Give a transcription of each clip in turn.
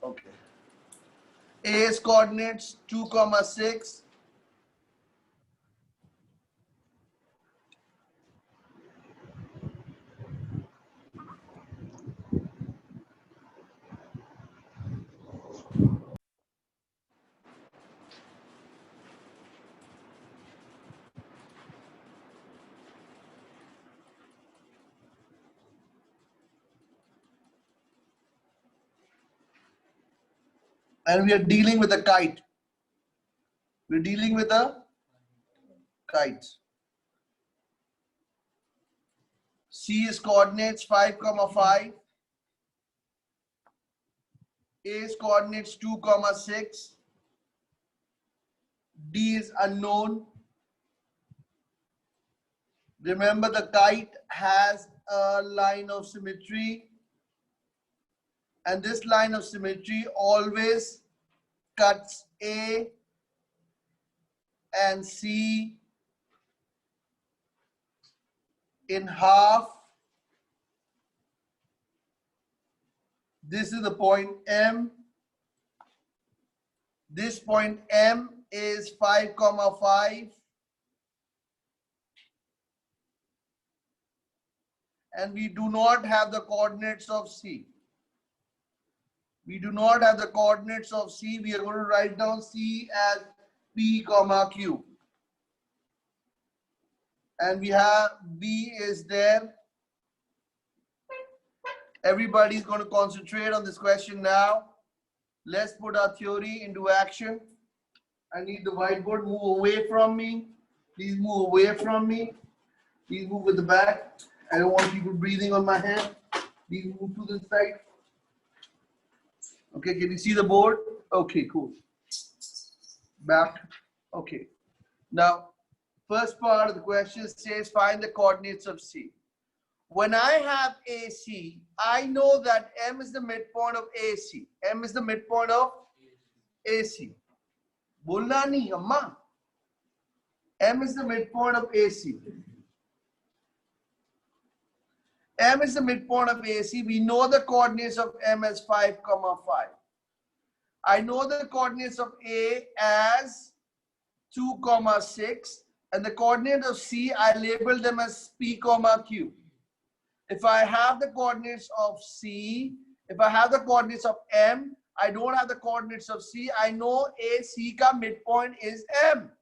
Okay. A's coordinates 2, 6. And we are dealing with a kite. We're dealing with a kite. C is coordinates 5, 5. A is coordinates 2, 6. D is unknown. Remember, the kite has a line of symmetry, and this line of symmetry always cuts A and C in half. This is the point M. This point M is 5, 5. And we do not have the coordinates of C. We do not have the coordinates of C. We are going to write down C as P, Q. And we have B is there. Everybody is going to concentrate on this question now. Let's put our theory into action. I need the whiteboard. Move away from me. Please move away from me. Please move with the back. I don't want people breathing on my head. Please move to the side. Okay, can you see the board? Okay, cool. Back. Okay. Now, first part of the question says find the coordinates of C. When I have AC, I know that M is the midpoint of AC. M is the midpoint of AC. Bolna nahi, amma. M is the midpoint of AC. M is the midpoint of AC. We know the coordinates of M as 5, 5. I know the coordinates of A as 2, 6. And the coordinate of C, I label them as P, Q. If I have the coordinates of C, if I have the coordinates of M, I don't have the coordinates of C. I know AC ka midpoint is M.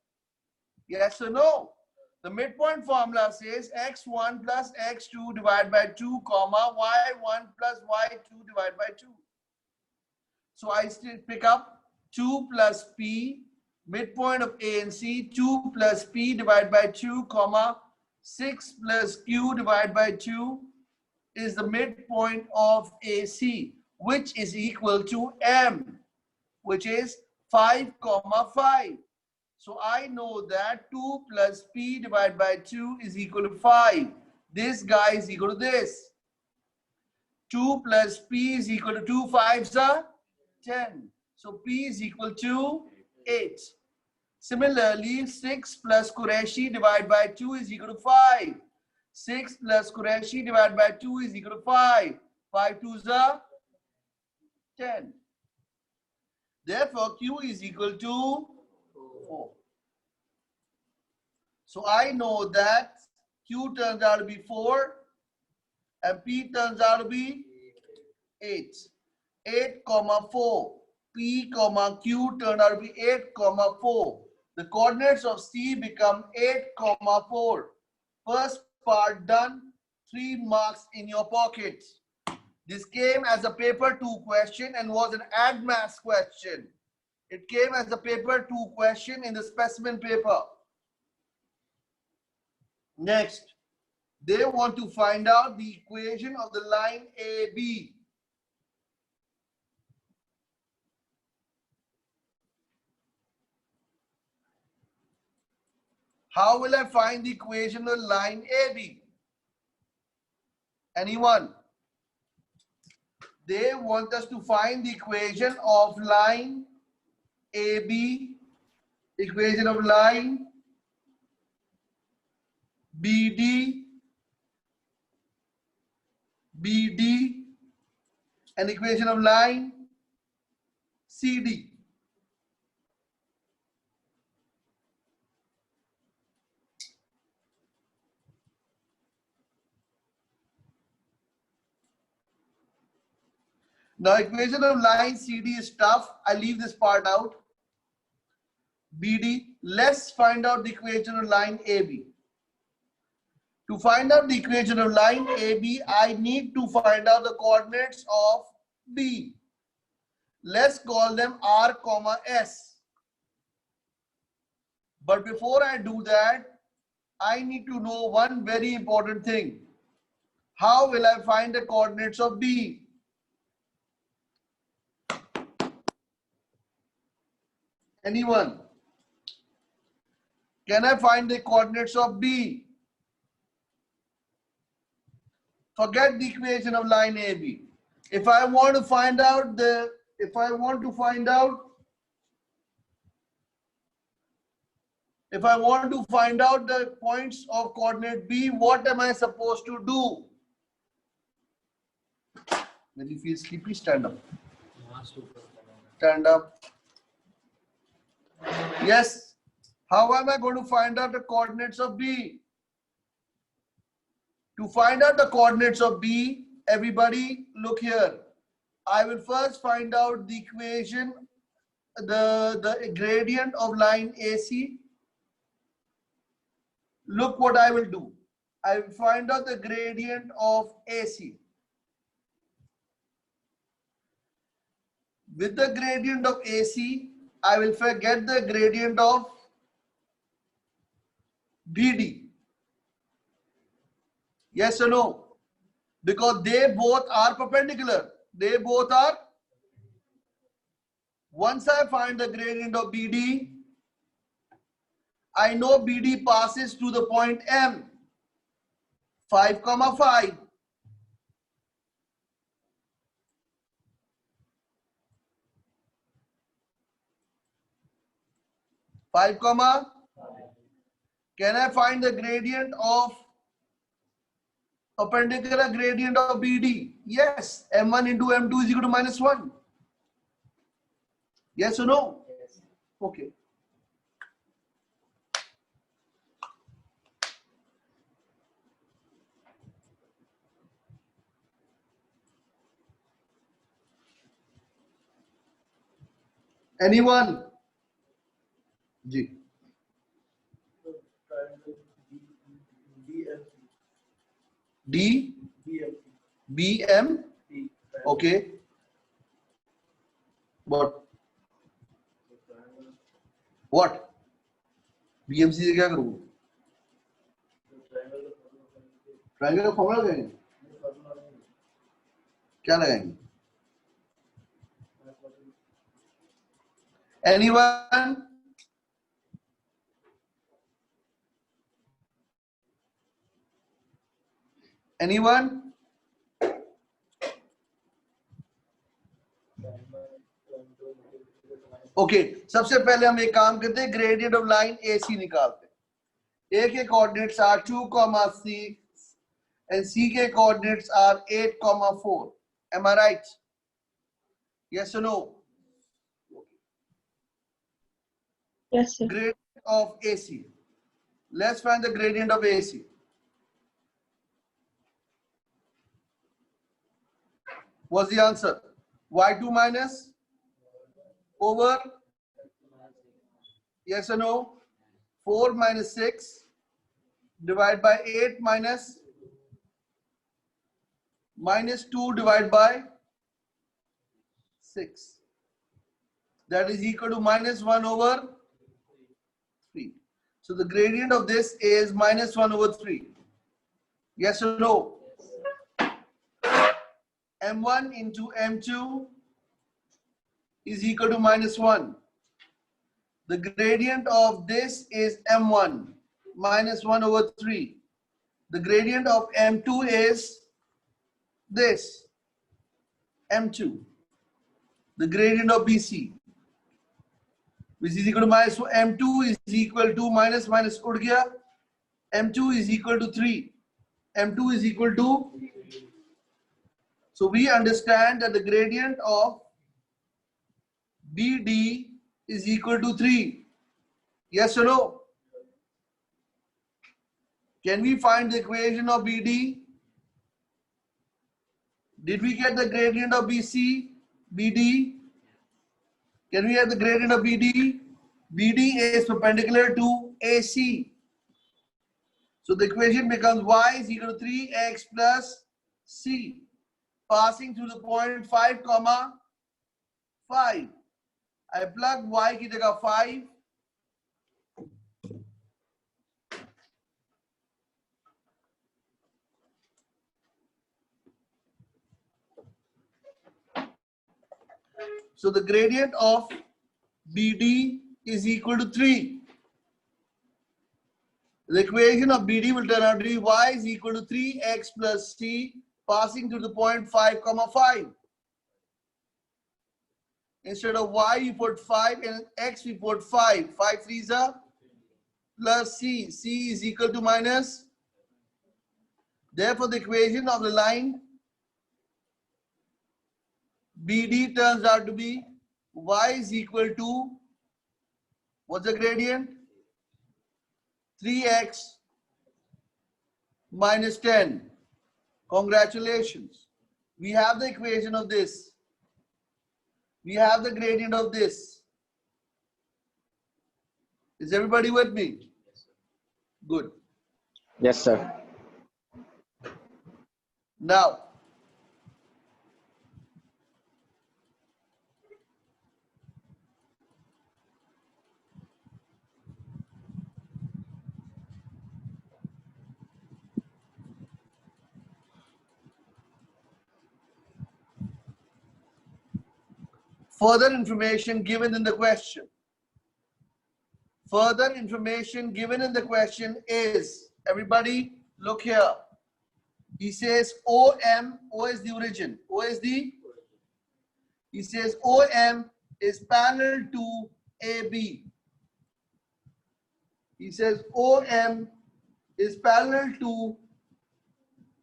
Yes or no? The midpoint formula says x1 plus x2 divided by 2, y1 plus y2 divided by 2. So I still pick up 2 plus P, midpoint of A and C, 2 plus P divided by 2, 6 plus Q divided by 2 is the midpoint of AC, which is equal to M, which is 5, 5. So I know that 2 plus P divided by 2 is equal to 5. This guy is equal to this. 2 plus P is equal to 2 5s are 10. So P is equal to 8. Similarly, 6 plus Qureshi divided by 2 is equal to 5. 6 plus Qureshi divided by 2 is equal to 5. 5 2s are 10. Therefore, Q is equal to 4. So I know that Q turns out to be 4 and P turns out to be 8. 8, 4. P, Q turn out to be 8, 4. The coordinates of C become 8, 4. First part done. 3 marks in your pocket. This came as a paper 2 question and was an add maths question. It came as a paper 2 question in the specimen paper. Next, they want to find out the equation of the line AB. How will I find the equation of line AB? Anyone? They want us to find the equation of line AB, equation of line BD, BD, and equation of line CD. Now equation of line CD is tough. I leave this part out. BD. Let's find out the equation of line AB. To find out the equation of line AB, I need to find out the coordinates of B. Let's call them R, S. But before I do that, I need to know one very important thing. How will I find the coordinates of B? Anyone? Can I find the coordinates of B? Forget the equation of line AB. If I want to find out the points of coordinate B, what am I supposed to do? When you feel sleepy, stand up. Stand up. Yes. How am I going to find out the coordinates of B? To find out the coordinates of B, everybody look here. I will first find out the equation, the gradient of line AC. Look what I will do. I will find out the gradient of AC. With the gradient of AC, I will get the gradient of BD. Yes or no? Because they both are perpendicular. They both are. Once I find the gradient of BD, I know BD passes to the point M, 5, 5. Can I find the gradient of perpendicular gradient of BD? Yes, M1 into M2 is equal to -1. Yes or no? Yes. Okay. Anyone? G. D? BM? Okay. What? BMC से क्या करूँ? Triangle का formula लगाएंगे? क्या लगाएंगे? Anyone? Anyone? Okay सबसे पहले हम एक काम करते हैं, ग्रेडियंट ऑफ लाइन AC निकालते हैं। A के कोऑर्डिनेट्स आर 2, 6 and C के coordinates are 8, 4. Am I right? Yes or no? Yes, sir. Gradient of AC. Let's find the gradient of AC. What's the answer? Y2 minus over, yes or no? 4 minus 6 divided by 8 minus 2 divided by 6. That is equal to -1 over 3. So the gradient of this is -1 over 3. Yes or no? M1 into M2 is equal to -1. The gradient of this is M1, -1 over 3. The gradient of M2 is this, M2. The gradient of BC, which is equal to M2 is equal to minus उड़ गया. M2 is equal to 3. M2 is equal to. So we understand that the gradient of BD is equal to 3. Yes or no? Can we find the equation of BD? Did we get the gradient of BC? BD? Can we have the gradient of BD? BD is perpendicular to AC. So the equation becomes y is equal to 3x plus c, passing through the point 5, 5. I plug y की जगह 5. So the gradient of BD is equal to 3. The equation of BD will turn out to be y is equal to 3x plus c, passing through the point 5, 5. Instead of y, you put 5, and x, we put 5. 5 3s are plus c. C is equal to minus. Therefore, the equation of the line BD turns out to be y is equal to, what's the gradient? 3x minus 10. Congratulations. We have the equation of this. We have the gradient of this. Is everybody with me? Good. Yes, sir. Now, further information given in the question. Further information given in the question is, everybody look here. He says OM, O is the origin. O is the, he says OM is parallel to AB. He says OM is parallel to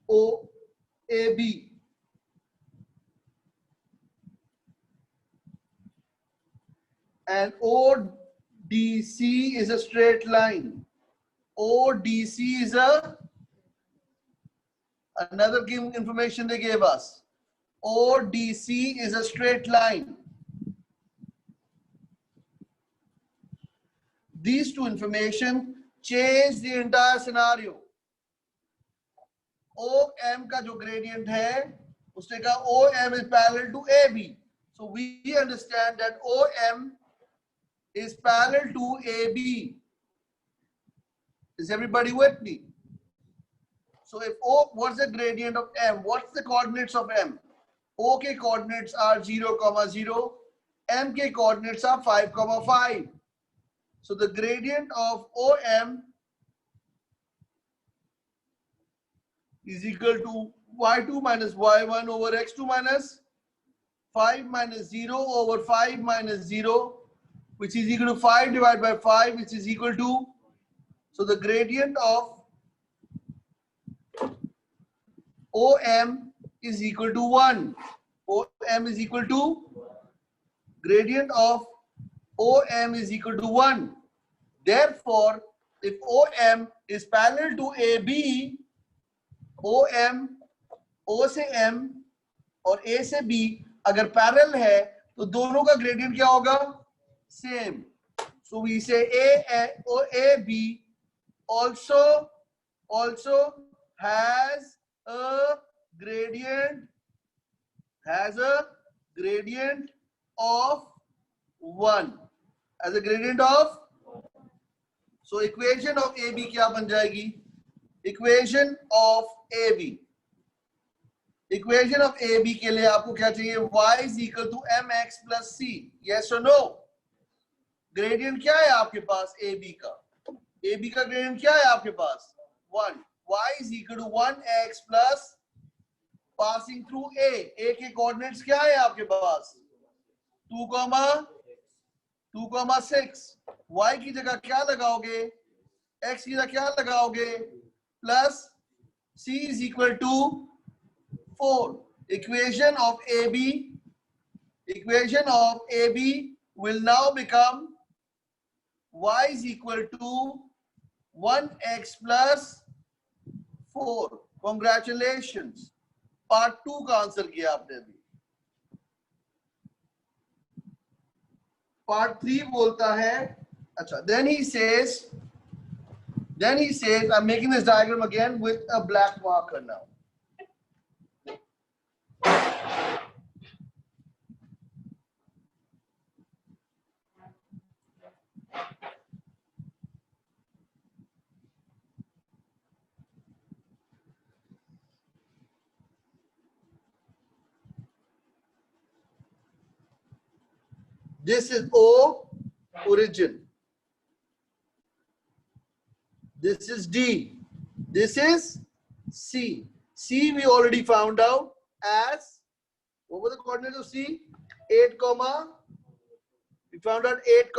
OAB. And ODC is a straight line. ODC is another information they gave us. ODC is a straight line. These two information change the entire scenario. OM का जो gradient है, उसने कहा OM is parallel to AB. So we understand that OM is parallel to AB. Is everybody with me? So if O, what's the gradient of M? What's the coordinates of M? O के coordinates are 0, 0. M के coordinates are 5, 5. So the gradient of OM is equal to y2 minus y1 over x2 minus 5 minus 0 over 5 minus 0, which is equal to 5 divided by 5, which is equal to, so the gradient of OM is equal to 1. OM is equal to, gradient of OM is equal to 1. Therefore, if OM is parallel to AB, OM, O से M और A से B अगर parallel है तो दोनों का gradient क्या होगा? Same. So we say AB also has a gradient of 1. As a gradient of, so equation of AB क्या बन जाएगी? Equation of AB. Equation of AB के लिए आपको क्या चाहिए? Y is equal to mx plus c. Yes or no? Gradient क्या है आपके पास AB का? AB का gradient क्या है आपके पास? 1. Y is equal to 1x plus passing through A. A के coordinates क्या है आपके पास? 2, 6. Y की जगह क्या लगाओगे? X की जगह क्या लगाओगे? Plus C is equal to 4. Equation of AB will now become y is equal to 1x plus 4. Congratulations. Part 2 का आंसर किया आपने अभी. Part 3 बोलता है, अच्छा, then he says, I'm making this diagram again with a black marker now. This is O, origin. This is D. This is C. C we already found out as, what were the coordinates of C? 8, we found out 8,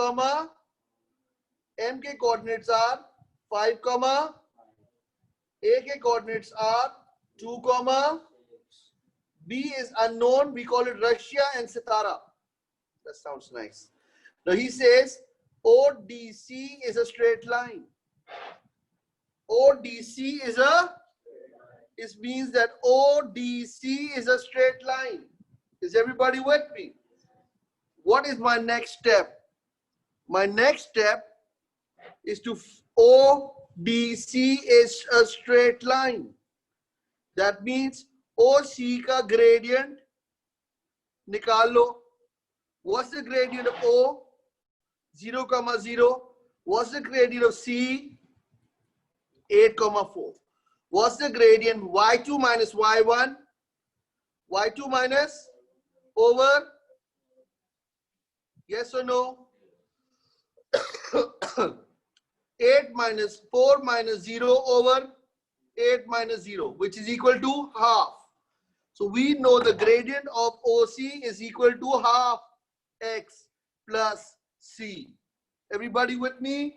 M ke coordinates are 5, A ke coordinates are 2, B is unknown, we call it Russia and Sitara. That sounds nice. Now he says ODC is a straight line. ODC is it means that ODC is a straight line. Is everybody with me? What is my next step? My next step is to ODC is a straight line. That means OC ka gradient nikalo. What's the gradient of O? 0, 0. What's the gradient of C? 8, 4. What's the gradient? Y2 minus Y1. Y2 minus over. Yes or no? 8 minus 4 minus 0 over 8 minus 0, which is equal to half. So we know the gradient of OC is equal to half x plus c. Everybody with me?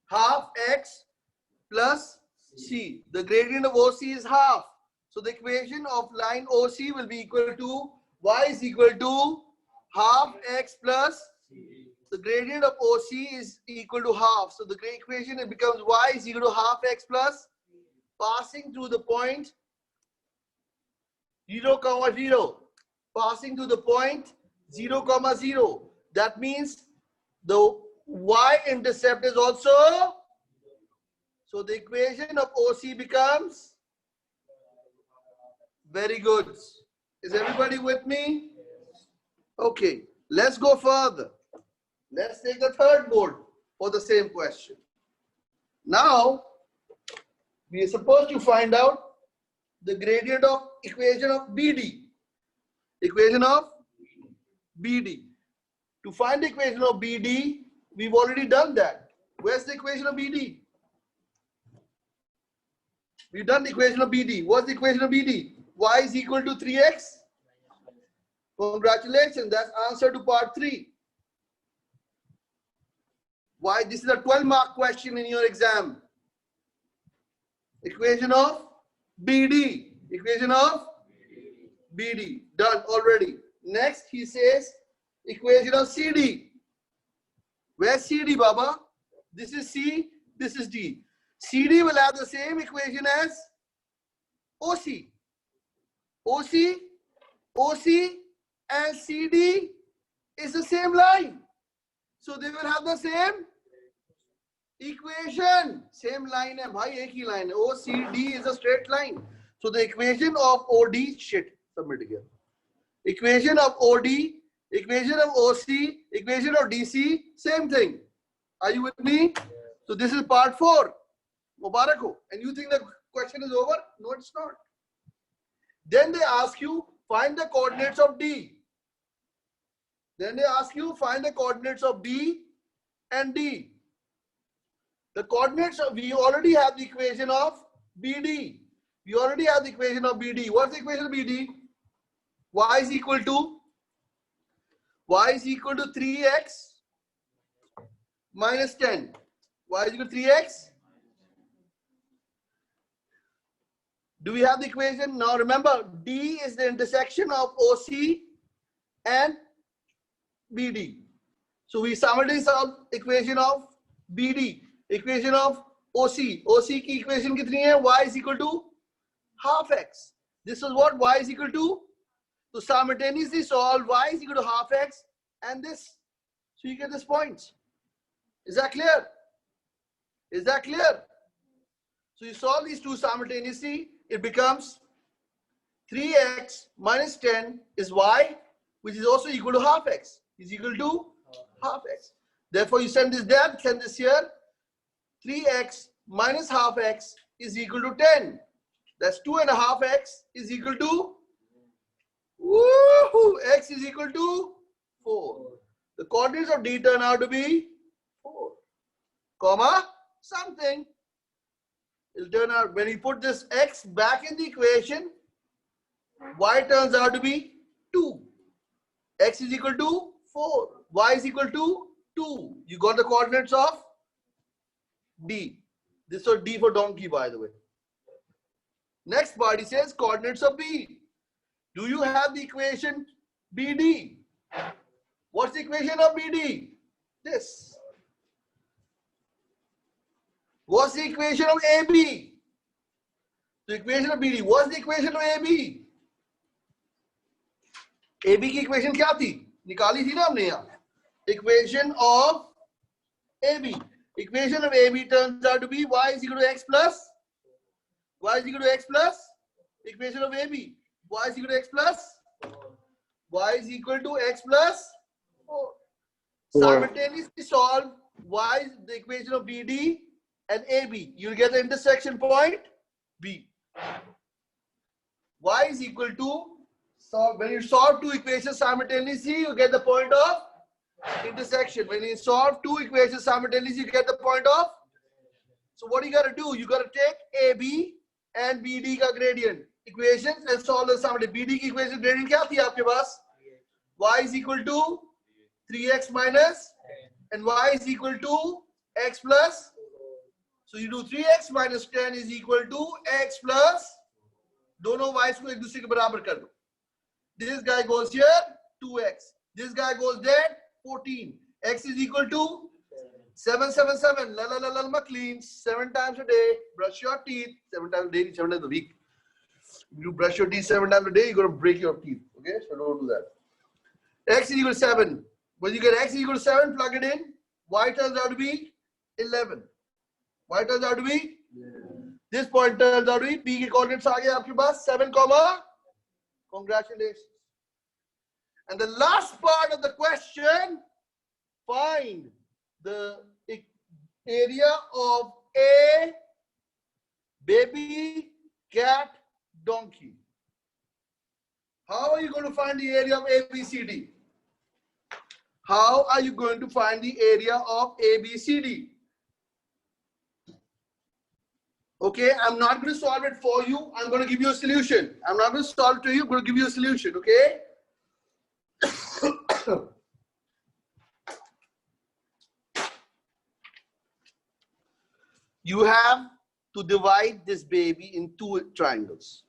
Half x plus c. The gradient of OC is half. So the equation of line OC will be equal to y is equal to half x plus c. The gradient of OC is equal to half. So the equation it becomes y is equal to half x plus passing through the point 0, 0. Passing to the point 0, 0. That means the y-intercept is also, so the equation of OC becomes, very good. Is everybody with me? Okay, let's go further. Let's take the third board for the same question. Now, we are supposed to find out the gradient of equation of BD. Equation of BD. To find the equation of BD, we've already done that. Where's the equation of BD? We've done the equation of BD. What's the equation of BD? Y is equal to 3x. Congratulations, that's answer to part 3. Why? This is a 12-mark question in your exam. Equation of BD. Equation of BD. Done already. Next, he says equation of CD. Where's CD, Baba? This is C, this is D. CD will have the same equation as OC. OC and CD is the same line. So they will have the same equation. Same line hai bhai, ek hi line hai. OCD is a straight line. So the equation of OD, submit again. Equation of OD, equation of OC, equation of DC, same thing. Are you with me? So this is part 4. Mubarak ho. And you think the question is over? No, it's not. Then they ask you, find the coordinates of D. Then they ask you, find the coordinates of B and D. The coordinates of, we already have the equation of BD. We already have the equation of BD. What's the equation of BD? Y is equal to 3x minus 10. Y is equal to 3x. Do we have the equation? Now remember, D is the intersection of OC and BD. So we simultaneously solve equation of BD, equation of OC. OC की equation कितनी है? Y is equal to half x. This is what y is equal to. So simultaneously solve y is equal to half x and this. So you get this points. Is that clear? Is that clear? So you solve these two simultaneously. It becomes 3x minus 10 is y, which is also equal to half x. Is equal to half x. Therefore, you send this there, send this here. 3x minus half x is equal to 10. That's 2.5x is equal to, woohoo, x is equal to 4. The coordinates of D turn out to be 4, comma, something. It'll turn out, when you put this x back in the equation, y turns out to be 2. X is equal to 4. Y is equal to 2. You got the coordinates of D. This was D for donkey, by the way. Next part, he says coordinates of B. Do you have the equation BD? What's the equation of BD? This. What's the equation of AB? The equation of BD. What's the equation of AB? AB की equation क्या थी? निकाली थी ना हमने यहाँ. Equation of AB. Equation of AB turns out to be y is equal to x plus. Y is equal to x plus. Equation of AB. Y is equal to x plus. Y is equal to x plus 4. Simultaneously solve y is the equation of BD and AB. You'll get the intersection point B. Y is equal to, so when you solve two equations simultaneously, you get the point of intersection. When you solve two equations simultaneously, you get the point of. So what you got to do? You got to take AB and BD का gradient equations and solve the simultaneously. BD की equation gradient क्या थी आपके पास? Y is equal to 3x minus and y is equal to x plus. So you do 3x minus 10 is equal to x plus. दोनों y's को एक दूसरे के बराबर कर दो. This guy goes here 2x. This guy goes there 14. X is equal to 777. La la la la clean 7 times a day. Brush your teeth 7 times a day, 7 times a week. If you brush your teeth 7 times a day, you're gonna break your teeth. Okay, so don't do that. X is equal to 7. When you get x is equal to 7, plug it in. Y turns out to be 11. Y turns out to be. This point turns out to be B के coordinates आ गए आपके पास 7, congratulations. And the last part of the question, find the area of A, baby, cat, donkey. How are you going to find the area of A, B, C, D? How are you going to find the area of A, B, C, D? Okay, I'm not going to solve it for you. I'm going to give you a solution. I'm not going to solve it to you. I'm going to give you a solution, okay? You have to divide this baby in two triangles.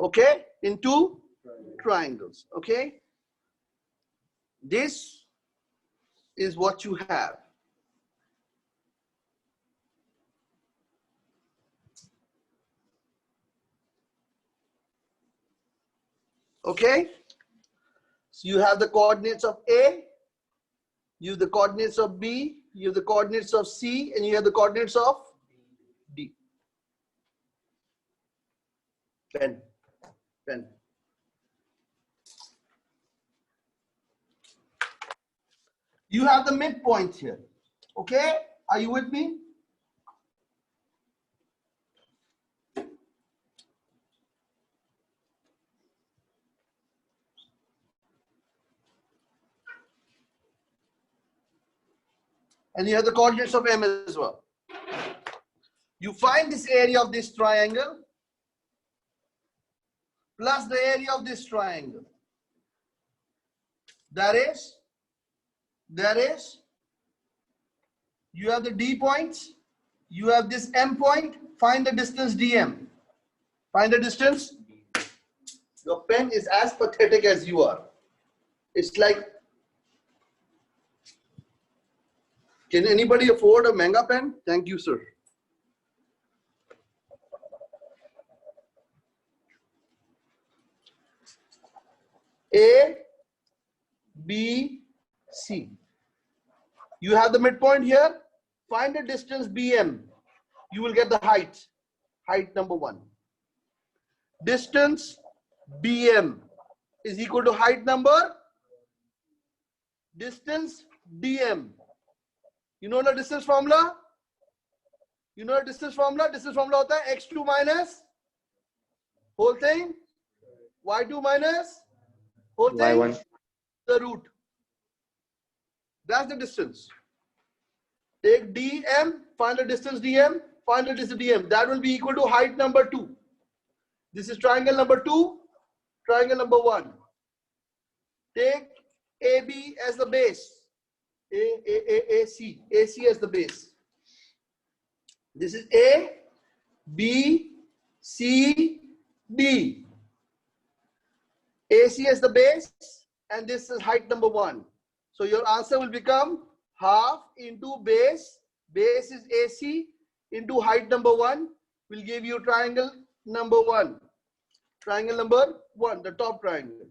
Okay? In two triangles. Okay? This is what you have. Okay? So you have the coordinates of A, you have the coordinates of B, you have the coordinates of C, and you have the coordinates of D. Pen. You have the midpoint here. Okay? Are you with me? And you have the coordinates of M as well. You find this area of this triangle plus the area of this triangle. That is, you have the D points, you have this M point, find the distance DM. Find the distance. Your pen is as pathetic as you are. It's like, can anybody afford a manga pen? Thank you, sir. A, B, C. You have the midpoint here. Find the distance BM. You will get the height. Height number 1. Distance BM is equal to height number. Distance DM. You know the distance formula? You know the distance formula? Distance formula hota hai x2 minus whole thing, y2 minus whole thing, Y1. the root. That's the distance. Take DM, find the distance DM, find the distance DM. That will be equal to height number 2. This is triangle number 2, triangle number 1. Take AB as the base. AC as the base. This is A, B, C, D. AC as the base, and this is height number 1. So your answer will become half into base. Base is AC into height number 1 will give you triangle number 1. Triangle number 1, the top triangle.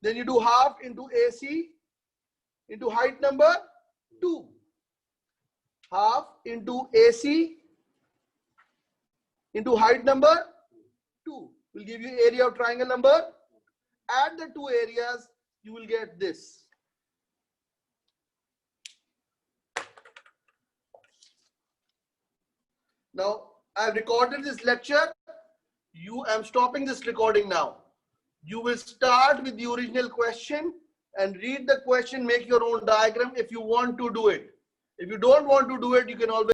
Then you do half into AC into height number 2. Half into AC into height number 2 will give you area of triangle number. Add the two areas, you will get this. Now, I have recorded this lecture. I'm stopping this recording now. You will start with the original question and read the question, make your own diagram if you want to do it. If you don't want to do it, you can always